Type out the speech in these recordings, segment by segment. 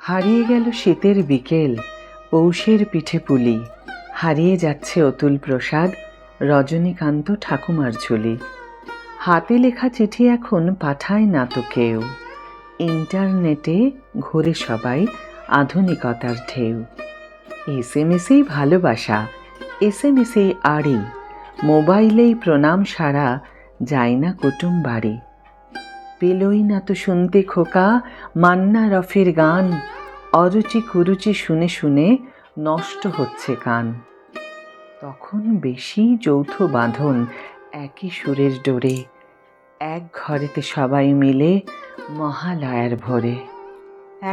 হারিয়ে গেল শীতের বিকেল, পৌষের পিঠে পুলি। হারিয়ে যাচ্ছে অতুল প্রসাদ, রজনীকান্ত ঠাকুমার ঝুলি। হাতে লেখা চিঠি এখন পাঠায় না তো কেউ, ইন্টারনেটে ঘোরে সবাই আধুনিকতার ঢেউ। এসএমএসেই ভালোবাসা, এসএমএসেই আড়ি, মোবাইলেই প্রণাম সারা, যায় না কুটুম বাড়ি। পেলই না তো শুনতে খোকা মান্না রফির গান, অরুচি কুরুচি শুনে শুনে নষ্ট হচ্ছে কান। তখন বেশি যৌথ বাঁধন একই সুরের ডোরে, এক ঘরেতে সবাই মিলে মহালয়ার ভোরে।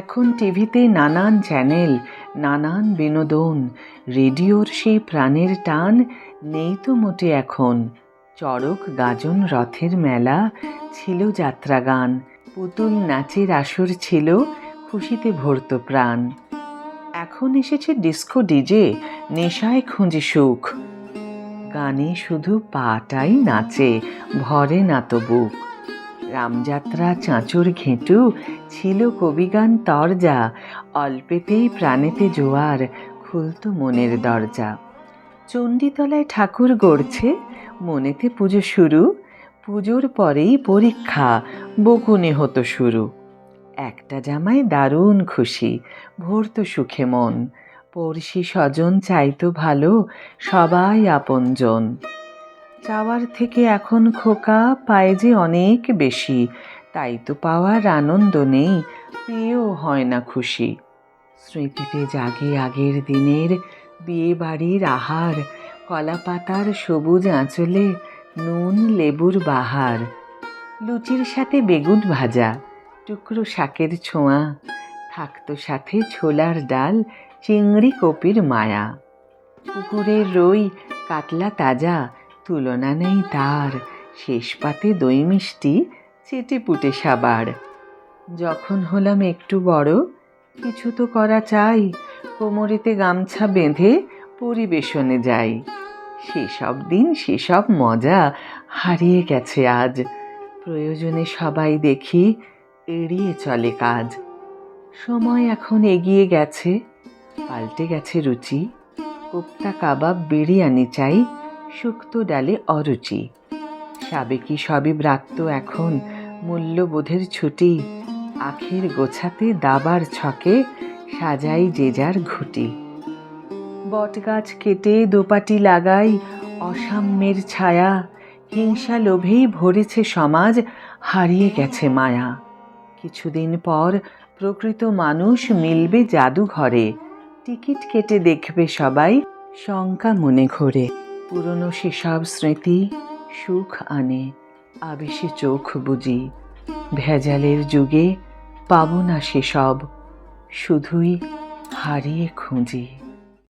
এখন টিভিতে নানান চ্যানেল, নানান বিনোদন, রেডিওর সেই প্রাণের টান নেই তো মোটে এখন। চড়ক গাজন রথের মেলা ছিল যাত্রা গান, পুতুল নাচের আসর ছিল, খুশিতে ভরত প্রাণ। এখন এসেছে ডিস্কো ডিজে, নেশায় খুঁজে সুখ, গানে শুধু পাটাই নাচে, ভরে না তো বুক। রামযাত্রা চাঁচুর ঘেঁটু ছিল কবিগান তরজা, অল্পেতেই প্রাণেতে জোয়ার, খুলত মনের দরজা। চণ্ডীতলায় ঠাকুর গড়ছে, মনেতে পুজো শুরু, পুজোর পরেই পরীক্ষা, বকুনে হতো শুরু। একটা জামায় দারুণ খুশি, ভরত সুখে মন, পড়শি স্বজন চাইতো ভালো, সবাই আপনজন। চাওয়ার থেকে এখন খোকা পায় যে অনেক বেশি, তাই তো পাওয়ার আনন্দ নেই, পেয়েও হয় না খুশি। স্মৃতিতে জাগে আগের দিনের বিয়ে বাড়ির আহার, কলা পাতার সবুজ আঁচলে নুন লেবুর বাহার, লুচির সাথে বেগুন ভাজা, টুকরো শাকের ছোঁয়া, থাকতো সাথে ছোলার ডাল, চিংড়ি কপির মায়া। পুকুরের রুই কাতলা তাজা, তুলনা নেই তার, শেষ পাতে দই মিষ্টি, চেটে পুটে সাবার। যখন হলাম একটু বড়, কিছু তো করা চাই, কোমরেতে গামছা বেঁধে পরিবেশনে যাই। সেসব দিন সেসব মজা হারিয়ে গেছে আজ, প্রয়োজনে সবাই দেখি এড়িয়ে চলে কাজ। সময় এখন এগিয়ে গেছে, পাল্টে গেছে রুচি, কোপ্তা কাবাব বিরিয়ানি চাই, শুক্তো ডালে অরুচি। সাবেকি সবই ব্রাত্য এখন, মূল্যবোধের ছুটি, আখের গোছাতে দাবার ছকে সাজাই যে যার ঘুটি। বটগাছ কেটে দোপাটি লাগাই, অসাম্যের ছায়া, হিংসা লোভেই ভরেছে সমাজ, হারিয়ে গেছে মায়া। কিছুদিন পর প্রকৃত মানুষ মিলবে জাদুঘরে, টিকিট কেটে দেখবে সবাই শঙ্কা মনে ঘোরে। পুরনো সেসব স্মৃতি সুখ আনে, আবেশে চোখ বুজি, ভেজালের যুগে পাবো না সেসব, শুধুই হারিয়ে খুঁজি।